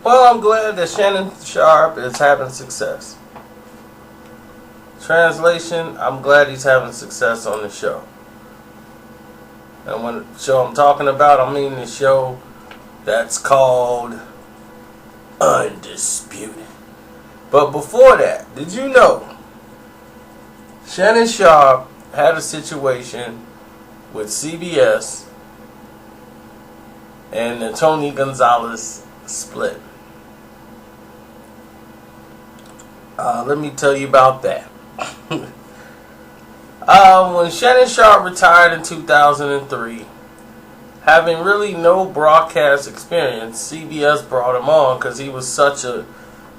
Well, I'm glad that Shannon Sharpe is having success. Translation, I'm glad he's having success on the show. And when the show I'm talking about, I mean the show that's called Undisputed. But before that, did you know Shannon Sharpe had a situation with CBS and the Tony Gonzalez split? Let me tell you about that. When Shannon Sharpe retired in 2003, having really no broadcast experience, CBS brought him on because he was such a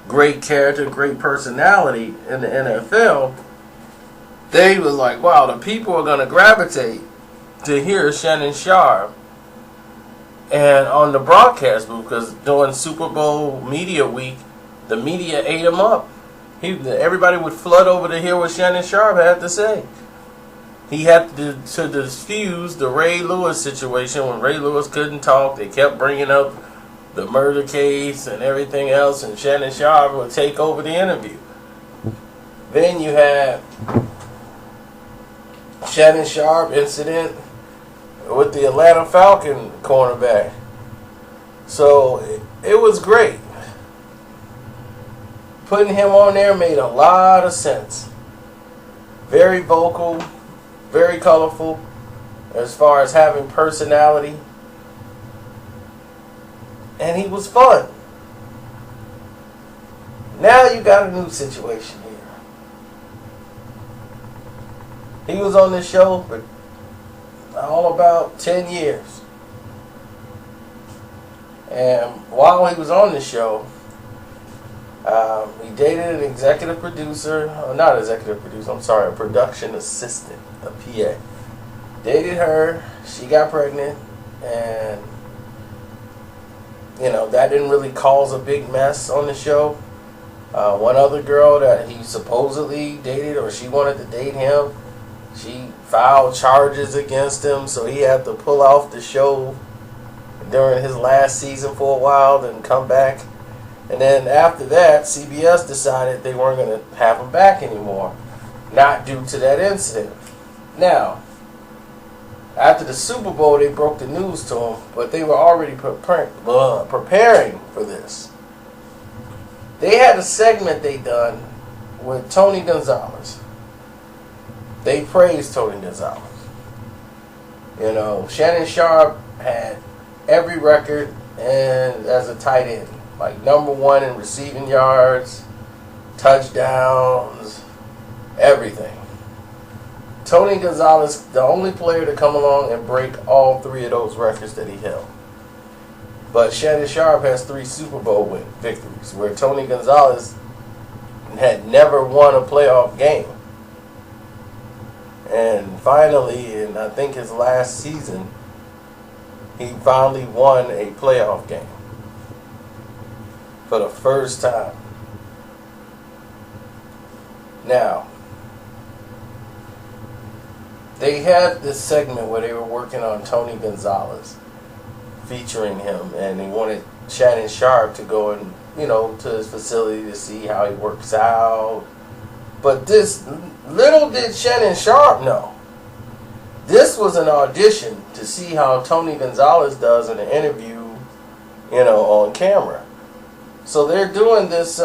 great character, great personality in the NFL. They was like, wow, the people are going to gravitate to hear Shannon Sharpe. And on the broadcast booth, because during Super Bowl media week, the media ate him up. Everybody would flood over to hear what Shannon Sharpe had to say. He had to diffuse the Ray Lewis situation. When Ray Lewis couldn't talk, they kept bringing up the murder case and everything else, and Shannon Sharpe would take over the interview. Then you had Shannon Sharpe incident with the Atlanta Falcon cornerback. So it was great. Putting him on there made a lot of sense. Very vocal, very colorful as far as having personality. And he was fun. Now you got a new situation here. He was on this show for all about 10 years. And while he was on this show, he dated an executive producer, not executive producer, I'm sorry, a production assistant, a PA. Dated her, she got pregnant, and that didn't really cause a big mess on the show. One other girl that he supposedly dated, or she wanted to date him, she filed charges against him, so he had to pull off the show during his last season for a while, then come back. And then after that, CBS decided they weren't going to have him back anymore, not due to that incident. Now, after the Super Bowl, they broke the news to him, but they were already preparing for this. They had a segment they done with Tony Gonzalez. They praised Tony Gonzalez. Shannon Sharpe had every record and as a tight end. Like #1 in receiving yards, touchdowns, everything. Tony Gonzalez, the only player to come along and break all 3 of those records that he held. But Shannon Sharpe has 3 Super Bowl victories, where Tony Gonzalez had never won a playoff game. And finally, in I think his last season, he finally won a playoff game. For the first time. Now, they had this segment where they were working on Tony Gonzalez, featuring him, and they wanted Shannon Sharpe to go and, to his facility to see how he works out. But little did Shannon Sharpe know, this was an audition to see how Tony Gonzalez does in an interview, on camera. So they're doing this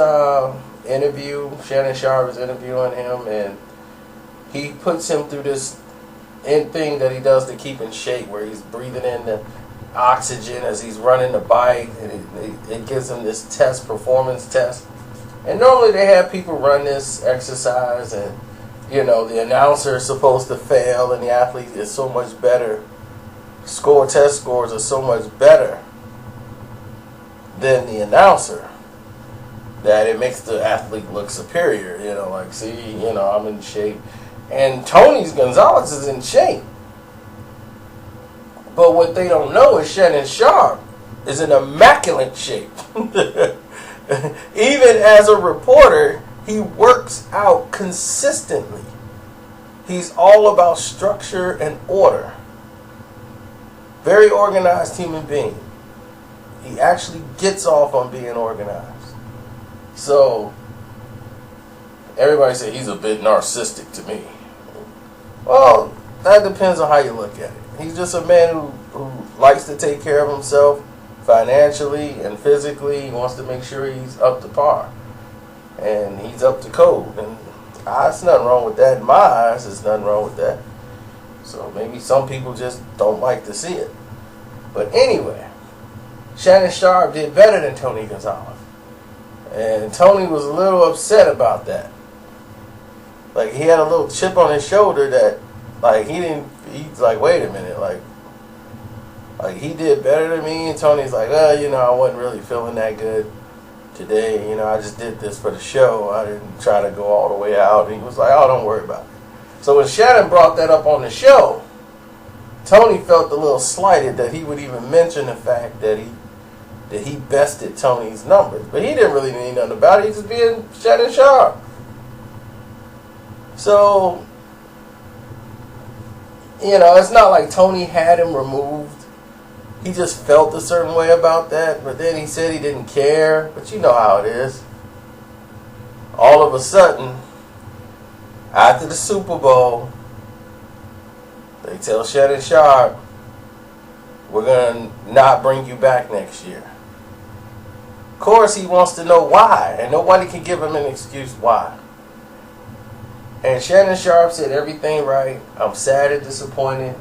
interview. Shannon Sharpe is interviewing him, and he puts him through this thing that he does to keep in shape, where he's breathing in the oxygen as he's running the bike, and it gives him this performance test. And normally they have people run this exercise, and the announcer is supposed to fail, and the athlete is so much better. Test scores are so much better than the announcer that it makes the athlete look superior. See, I'm in shape. And Tony Gonzalez is in shape. But what they don't know is Shannon Sharpe is in immaculate shape. Even as a reporter, he works out consistently. He's all about structure and order. Very organized human being. He actually gets off on being organized. So everybody say he's a bit narcissistic to me. Well, that depends on how you look at it. He's just a man who likes to take care of himself financially and physically. He wants to make sure he's up to par. And he's up to code. And there's nothing wrong with that. In my eyes, there's nothing wrong with that. So maybe some people just don't like to see it. But anyway, Shannon Sharpe did better than Tony Gonzalez. And Tony was a little upset about that. Like, he had a little chip on his shoulder that, like, he's like, wait a minute, like he did better than me. And Tony's like, I wasn't really feeling that good today. I just did this for the show. I didn't try to go all the way out. And he was like, oh, don't worry about it. So when Shannon brought that up on the show, Tony felt a little slighted that he would even mention the fact that he bested Tony's numbers. But he didn't really mean nothing about it. He's just being Shannon Sharpe. So, it's not like Tony had him removed. He just felt a certain way about that. But then he said he didn't care. But you know how it is. All of a sudden, after the Super Bowl, they tell Shannon Sharpe, we're going to not bring you back next year. Of course, he wants to know why. And nobody can give him an excuse why. And Shannon Sharpe said everything right. I'm sad and disappointed.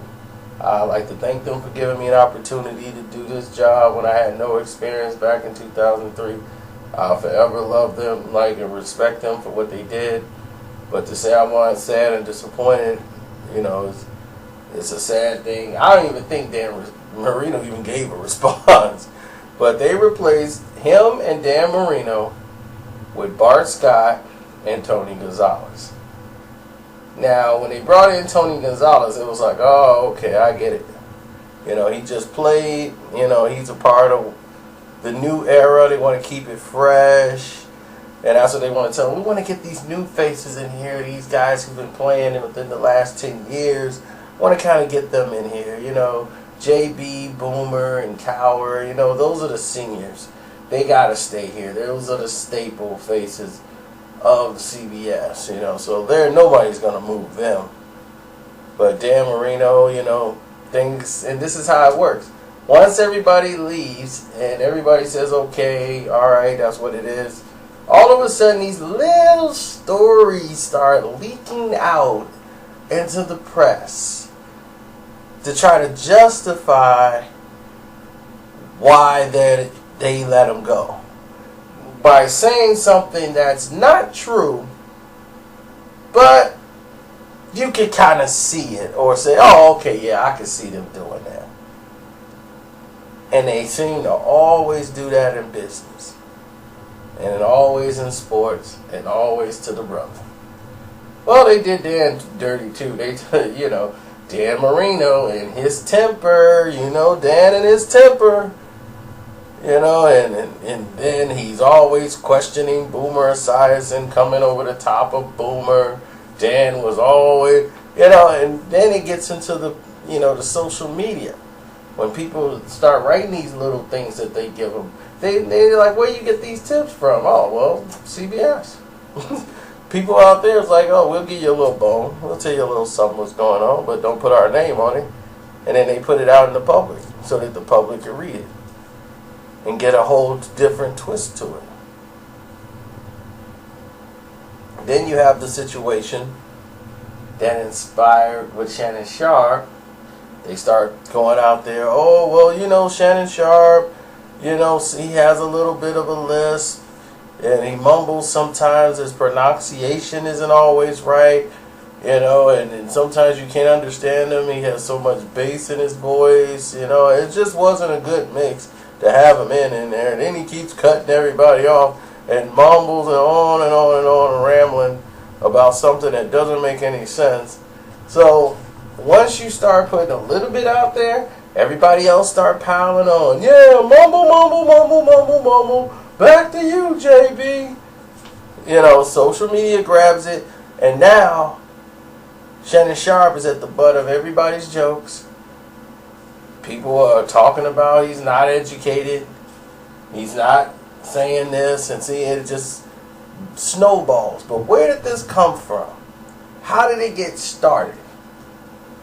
I'd like to thank them for giving me an opportunity to do this job when I had no experience back in 2003. I'll forever love them, and respect them for what they did. But to say I'm sad and disappointed, it's a sad thing. I don't even think Dan Marino even gave a response. But they replaced him and Dan Marino with Bart Scott and Tony Gonzalez. Now, when they brought in Tony Gonzalez, it was like, oh, okay, I get it. He just played. He's a part of the new era. They want to keep it fresh. And that's what they want to tell them. We want to get these new faces in here, these guys who've been playing within the last 10 years. Want to kind of get them in here. JB, Boomer, and Cowher, those are the seniors. They got to stay here. Those are the staple faces of CBS, so nobody's going to move them. But Dan Marino, things, and this is how it works. Once everybody leaves and everybody says, okay, all right, that's what it is, all of a sudden these little stories start leaking out into the press to try to justify why they let them go. By saying something that's not true, but you can kind of see it, or say, oh, okay, yeah, I can see them doing that. And they seem to always do that in business, and always in sports, and always to the brother. Well, they did Dan dirty too. They, Dan Marino and his temper, Dan and his temper. And then he's always questioning Boomer Esiason, coming over the top of Boomer. Dan was always, and then it gets into the social media. When people start writing these little things that they give them, they're like, where you get these tips from? Oh, well, CBS. People out there is like, oh, we'll give you a little bone. We'll tell you a little something what's going on, but don't put our name on it. And then they put it out in the public so that the public can read it and get a whole different twist to it. Then you have the situation that inspired with Shannon Sharpe. They start going out there, oh, well, Shannon Sharpe, he has a little bit of a lisp, and he mumbles sometimes. His pronunciation isn't always right, and sometimes you can't understand him. He has so much bass in his voice, it just wasn't a good mix to have him in there. And then he keeps cutting everybody off and mumbles and on and on and on and rambling about something that doesn't make any sense. So once you start putting a little bit out there, everybody else start piling on. Yeah, mumble, mumble, mumble, mumble, mumble. Back to you, JB. Social media grabs it, and now Shannon Sharpe is at the butt of everybody's jokes. People are talking about he's not educated. He's not saying this, and see, it just snowballs. But where did this come from? How did it get started?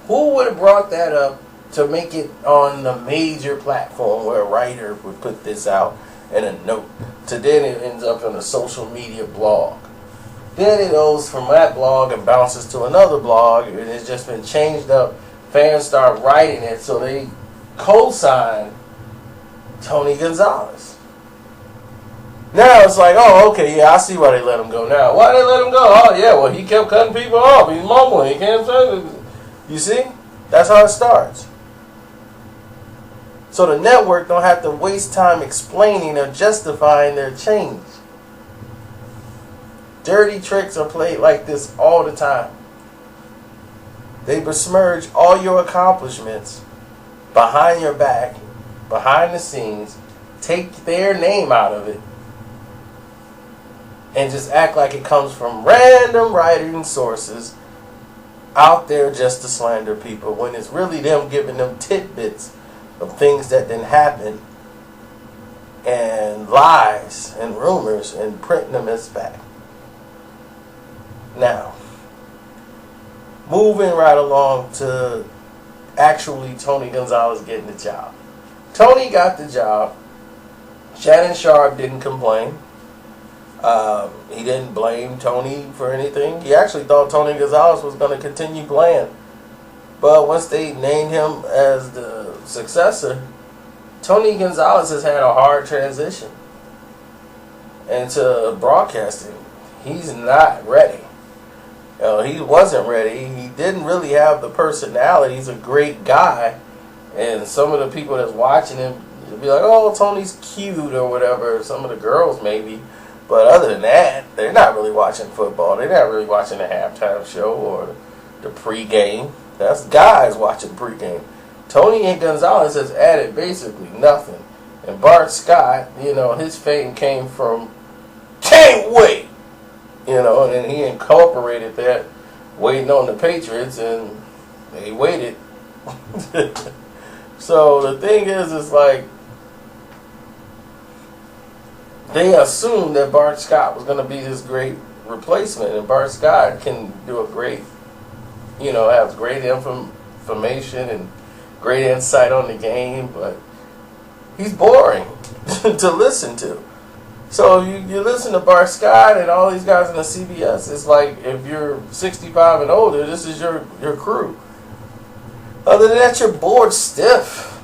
Who would have brought that up to make it on the major platform where a writer would put this out in a note, to then it ends up in a social media blog? Then it goes from that blog and bounces to another blog, and it's just been changed up. Fans start writing it, so they co-sign Tony Gonzalez. Now it's like, oh, okay, yeah, I see why they let him go now. Why they let him go? Oh, yeah, well, he kept cutting people off. He's mumbling. He can't say it. You see? That's how it starts. So the network don't have to waste time explaining or justifying their change. Dirty tricks are played like this all the time. They besmirch all your accomplishments behind your back, behind the scenes, take their name out of it, and just act like it comes from random writing sources out there just to slander people, when it's really them giving them tidbits of things that didn't happen, and lies and rumors, and printing them as fact. Now, moving right along to actually Tony Gonzalez getting the job. Tony got the job. Shannon Sharpe didn't complain. He didn't blame Tony for anything. He actually thought Tony Gonzalez was going to continue playing. But once they named him as the successor, Tony Gonzalez has had a hard transition into broadcasting. He's not ready. He wasn't ready. He didn't really have the personality. He's a great guy. And some of the people that's watching him will be like, oh, Tony's cute or whatever. Some of the girls maybe. But other than that, they're not really watching football. They're not really watching the halftime show or the pregame. That's guys watching pregame. Tony Gonzalez has added basically nothing. And Bart Scott, his fame came from can't wait. And he incorporated that waiting on the Patriots, and they waited. So the thing is, it's like they assumed that Bart Scott was going to be this great replacement, and Bart Scott can do a great, has great information and great insight on the game, but he's boring to listen to. So you listen to Bart Scott and all these guys in the CBS. It's like if you're 65 and older, this is your crew. Other than that, you're bored stiff.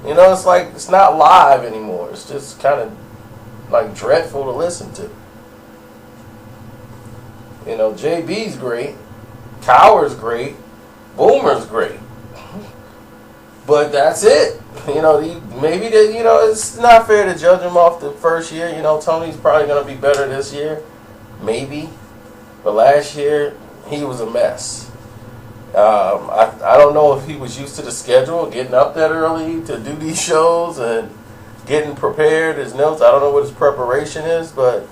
It's like it's not live anymore. It's just kind of like dreadful to listen to. JB's great, Cowher's great, Boomer's great, but that's it. Maybe it's not fair to judge him off the first year. Tony's probably going to be better this year, maybe, but last year he was a mess. I don't know if he was used to the schedule, getting up that early to do these shows and getting prepared, his notes. I don't know what his preparation is, but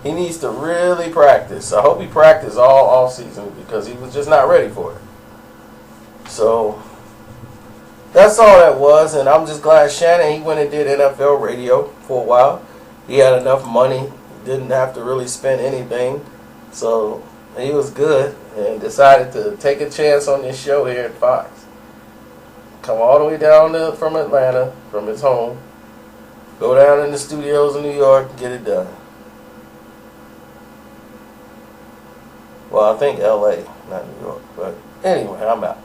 he needs to really practice. I hope he practiced all off season because he was just not ready for it. So that's all that was, and I'm just glad Shannon, he went and did NFL radio for a while. He had enough money, didn't have to really spend anything, so he was good and decided to take a chance on this show here at Fox. Come all the way down from Atlanta, from his home, go down in the studios in New York and get it done. Well, I think L.A., not New York, but anyway, I'm out.